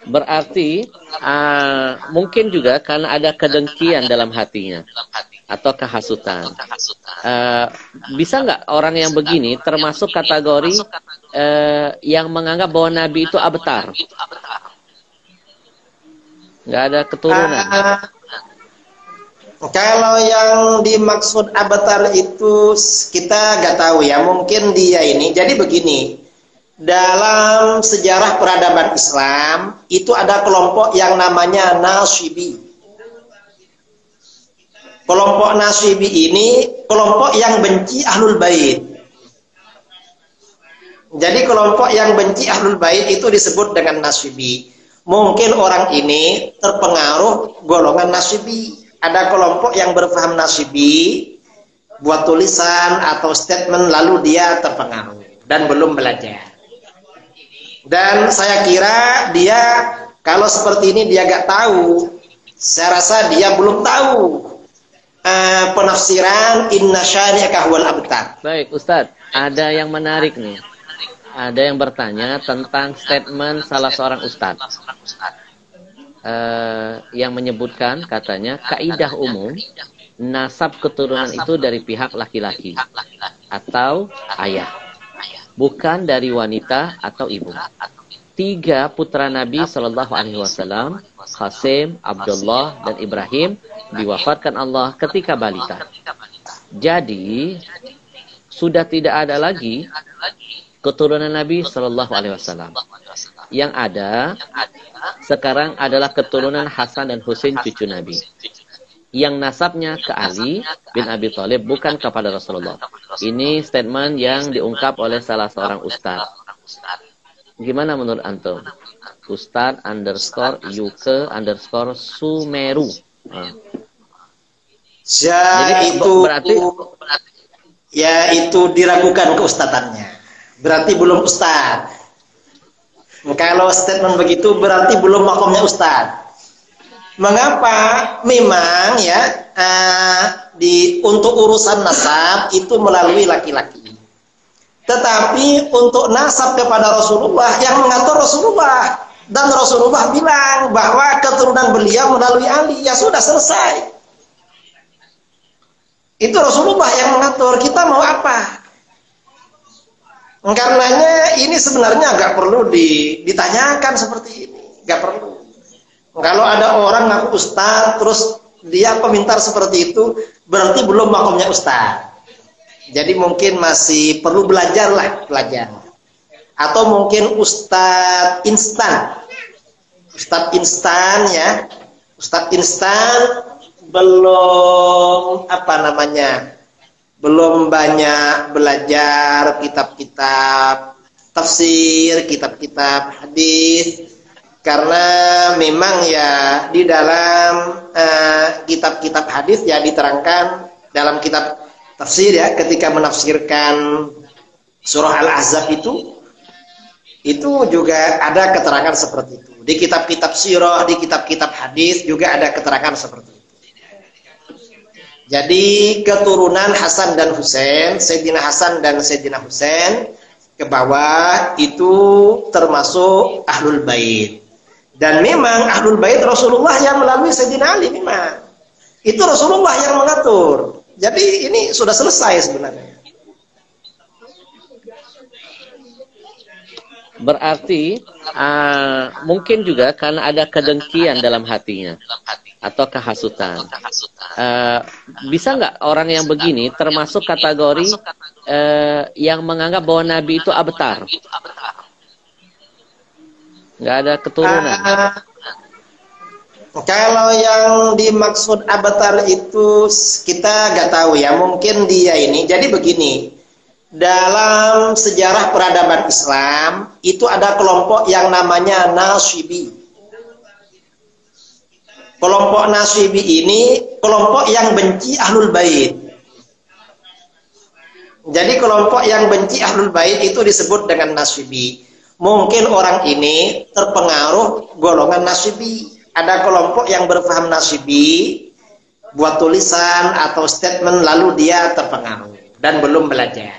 Berarti mungkin juga karena ada kedengkian dalam hatinya atau kehasutan. Bisa nggak orang yang begini termasuk kategori yang menganggap bahwa Nabi itu abtar, nggak ada keturunan? Kalau yang dimaksud abtar itu kita nggak tahu ya. Mungkin dia ini. Jadi begini. Dalam sejarah peradaban Islam itu ada kelompok yang namanya Nasyibi. Kelompok Nasyibi ini kelompok yang benci Ahlul Bait. Jadi kelompok yang benci Ahlul Bait itu disebut dengan Nasyibi. Mungkin orang ini terpengaruh golongan Nasyibi. Ada kelompok yang berpaham Nasyibi, buat tulisan atau statement lalu dia terpengaruh dan belum belajar. Dan saya kira dia kalau seperti ini dia gak tahu. Saya rasa dia belum tahu penafsiran inna syani'aka huwal abtar. Baik Ustadz, ada yang menarik nih. Ada yang bertanya tentang statement salah seorang ustadz yang menyebutkan katanya kaidah umum nasab keturunan itu dari pihak laki-laki atau ayah, bukan dari wanita atau ibu. 3 putra Nabi Shallallahu Alaihi Wasallam, Qasim, Abdullah, dan Ibrahim diwafatkan Allah ketika balita. Jadi sudah tidak ada lagi keturunan Nabi Shallallahu Alaihi Wasallam. Yang ada sekarang adalah keturunan Hasan dan Husain cucu Nabi, yang nasabnya ke Ali bin Abi Thalib, bukan kepada Rasulullah. Ini statement yang diungkap oleh salah seorang ustadz. Gimana menurut antum? Ustadz _UK_ Sumeru. Jadi berarti ya itu diragukan keustatannya. Berarti belum ustadz. Kalau statement begitu berarti belum makomnya ustadz. Mengapa? Memang ya untuk urusan nasab itu melalui laki-laki. Tetapi untuk nasab kepada Rasulullah yang mengatur Rasulullah, dan Rasulullah bilang bahwa keturunan beliau melalui Ali, ya sudah selesai. Itu Rasulullah yang mengatur. Kita mau apa? Karenanya ini sebenarnya nggak perlu ditanyakan seperti ini, nggak perlu. Kalau ada orang ngaku ustaz terus dia pemintar seperti itu, berarti belum makomnya ustaz. Jadi mungkin masih perlu belajar. Atau mungkin ustaz instan. Ustaz instan ya. Ustaz instan belum belum banyak belajar kitab-kitab tafsir, kitab-kitab hadis. Karena memang ya di dalam kitab-kitab hadis ya diterangkan dalam kitab tafsir ya, ketika menafsirkan surah Al-Ahzab itu juga ada keterangan seperti itu. Di kitab-kitab sirah, di kitab-kitab hadis juga ada keterangan seperti itu. Jadi keturunan Hasan dan Husain, Sayyidina Hasan dan Sayyidina Husain ke bawah itu termasuk Ahlul Bait. Dan memang Ahlul Bait Rasulullah yang melalui Sayyidina Ali memang. Itu Rasulullah yang mengatur. Jadi ini sudah selesai sebenarnya. Berarti mungkin juga karena ada kedengkian dalam hatinya atau kehasutan. Bisa nggak orang yang begini termasuk kategori yang menganggap bahwa Nabi itu abtar, nggak ada keturunan? Kalau yang dimaksud abtar itu kita nggak tahu ya. Mungkin dia ini. Jadi begini. Dalam sejarah peradaban Islam itu ada kelompok yang namanya Nasyibi. Kelompok Nasyibi ini kelompok yang benci Ahlul Bait. Jadi kelompok yang benci Ahlul Bait itu disebut dengan Nasyibi. Mungkin orang ini terpengaruh golongan Nasyibi. Ada kelompok yang berpaham Nasyibi, buat tulisan atau statement lalu dia terpengaruh dan belum belajar.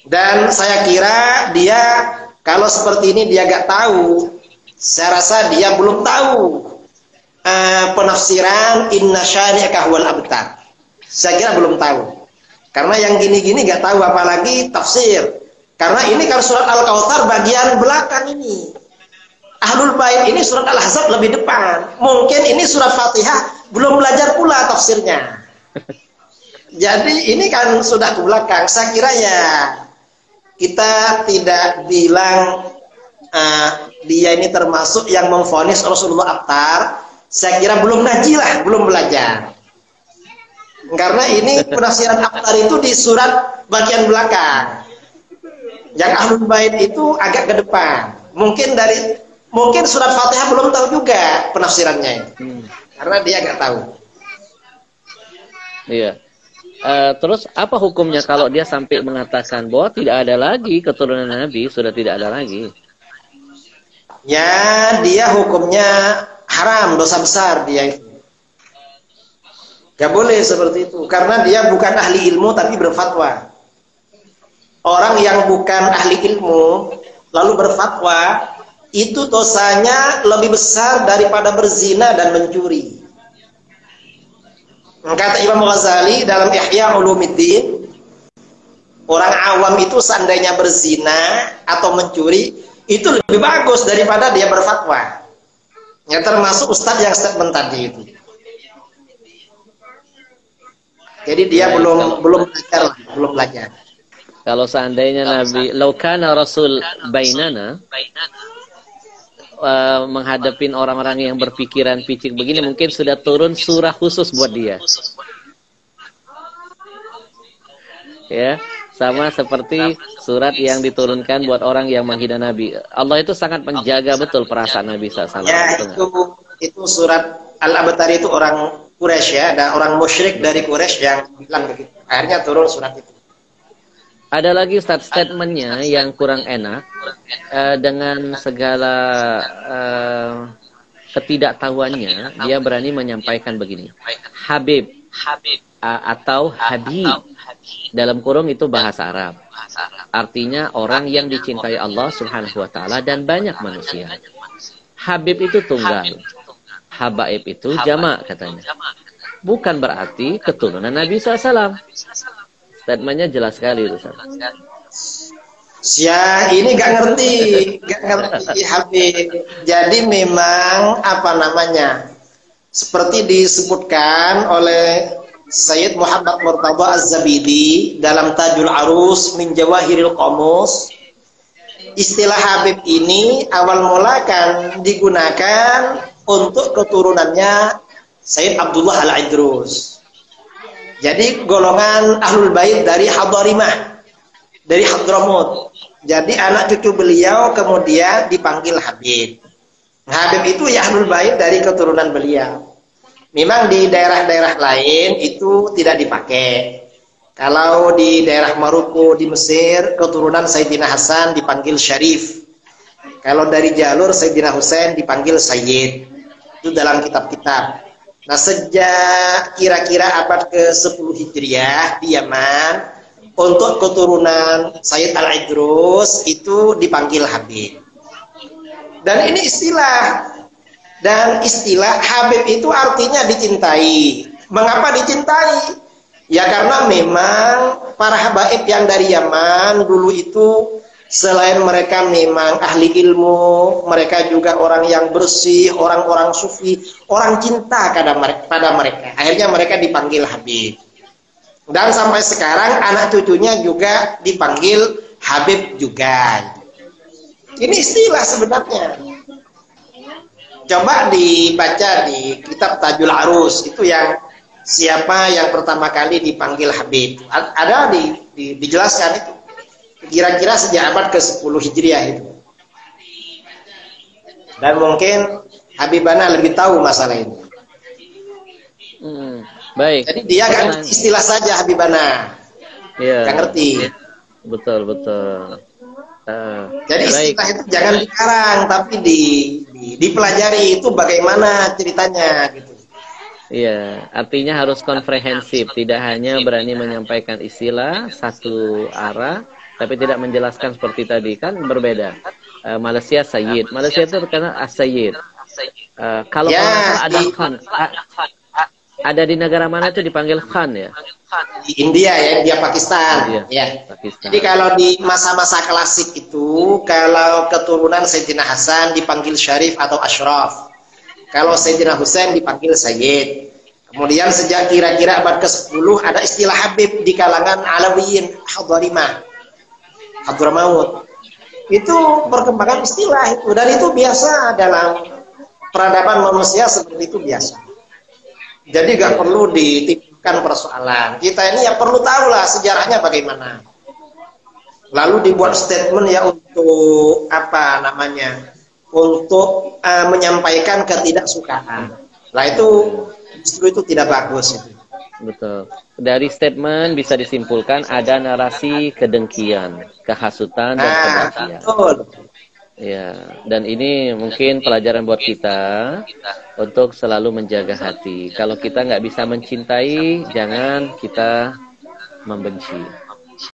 Dan saya kira dia kalau seperti ini dia gak tahu. Saya rasa dia belum tahu penafsiran inna syani'aka huwal abtar. Saya kira belum tahu. Karena yang gini-gini nggak tahu, apalagi tafsir. Karena ini kan surat Al-Kautsar bagian belakang ini. Ahlul Bait ini surat Al-Ahzab lebih depan. Mungkin ini surat Fatihah belum belajar pula tafsirnya. Jadi ini kan sudah ke belakang. Saya kira ya kita tidak bilang dia ini termasuk yang memvonis Rasulullah abtar. Saya kira belum ngaji lah, belum belajar. Karena ini penafsiran abtar itu di surat bagian belakang. Yang Ahlul Bait itu agak ke depan. Mungkin surat Fatihah belum tahu juga penafsirannya. Karena dia nggak tahu. Iya. Terus apa hukumnya kalau dia sampai mengatakan bahwa tidak ada lagi keturunan Nabi, sudah tidak ada lagi? Ya, dia hukumnya haram, dosa besar dia itu. Gak boleh seperti itu, karena dia bukan ahli ilmu tapi berfatwa. Orang yang bukan ahli ilmu lalu berfatwa, itu dosanya lebih besar daripada berzina dan mencuri. Kata Imam Ghazali dalam Ihya Ulumuddin, orang awam itu seandainya berzina atau mencuri itu lebih bagus daripada dia berfatwa. Ya, termasuk ustadz yang statement tadi itu. Jadi dia belum belajar. Kalau seandainya Nabi laukana Rasul bainana, menghadapin orang-orang yang berpikiran picik begini, mungkin sudah turun surah khusus buat dia. Ya, sama seperti surat yang diturunkan buat orang yang menghina Nabi. Allah itu sangat menjaga betul perasaan Nabi SAW. Ya, itu surat Al-Abtar itu orang Quraisy ya, ada orang musyrik dari Quraisy yang bilang begitu. Akhirnya turun surat itu. Ada lagi statementnya yang kurang enak, dengan segala ketidaktahuannya, dia berani menyampaikan begini. Habib atau Habib, dalam kurung itu bahasa Arab. Artinya orang yang dicintai Allah Subhanahu wa Ta'ala dan banyak manusia. Habib itu tunggal, Habaib itu jamak katanya. Bukan berarti keturunan Nabi SAW. Statementnya jelas sekali itu. Ya, ini gak ngerti Habib. Jadi memang apa namanya? Seperti disebutkan oleh Sayyid Muhammad Murtadha Az-Zabidi dalam Tajul Arus min Jawahiril Qamus, istilah Habib ini awal mula kan digunakan untuk keturunannya Sayyid Abdullah Al-Idrus. Jadi golongan Ahlul Bait dari Hadarimah, dari Hadramut. Jadi anak cucu beliau kemudian dipanggil Habib. Habib itu ya Ahlul Bait dari keturunan beliau. Memang di daerah-daerah lain itu tidak dipakai. Kalau di daerah Maroko di Mesir, keturunan Sayyidina Hasan dipanggil Syarif. Kalau dari jalur Sayyidina Husain dipanggil Sayyid. Itu dalam kitab-kitab. Nah, sejak kira-kira abad ke-10 Hijriah di Yaman, untuk keturunan Sayyid Al-Idrus itu dipanggil Habib. Dan ini istilah. Dan istilah Habib itu artinya dicintai. Mengapa dicintai? Ya karena memang para habaib yang dari Yaman dulu itu selain mereka memang ahli ilmu, mereka juga orang yang bersih, orang-orang sufi, orang cinta pada mereka. Akhirnya mereka dipanggil Habib. Dan sampai sekarang anak cucunya juga dipanggil Habib juga. Ini istilah sebenarnya. Coba dibaca di kitab Tajul Arus, itu yang siapa yang pertama kali dipanggil Habib. Ada dijelaskan itu. Kira-kira sejak abad ke-10 Hijriah itu. Dan mungkin Habibana lebih tahu masalah ini. Baik. Jadi dia kan istilah saja Habibana. Iya. Gak ngerti. Betul. Jadi baik. istilah itu jangan dikarang, tapi dipelajari itu bagaimana ceritanya gitu. Iya, artinya harus komprehensif, tidak hanya berani menyampaikan istilah satu arah, tapi tidak menjelaskan seperti tadi, kan berbeda. Malaysia Sayyid, Malaysia itu terkenal as-Sayyid. Kalau Ya, ada Khan, ada di negara mana itu dipanggil Khan ya? di India ya, India Pakistan. India, Ya. Pakistan. Jadi kalau di masa-masa klasik itu, kalau keturunan Sayyidina Hasan dipanggil Syarif atau Ashraf. Kalau Sayyidina Husain dipanggil Sayyid. Kemudian sejak kira-kira abad ke-10 ada istilah Habib di kalangan Alawiyin, Hadharimah, Hadramaut. Itu perkembangan istilah itu, dan itu biasa dalam peradaban manusia, seperti itu biasa. Jadi gak perlu ditimbulkan persoalan. Kita ini ya perlu tahu lah sejarahnya bagaimana. Lalu dibuat statement ya untuk apa namanya? Untuk menyampaikan ketidaksukaan. Nah itu justru itu tidak bagus itu. Betul. Dari statement bisa disimpulkan ada narasi kedengkian, kehasutan dan kebencian. Betul. Ya, dan ini mungkin pelajaran buat kita untuk selalu menjaga hati. Kalau kita nggak bisa mencintai, jangan kita membenci.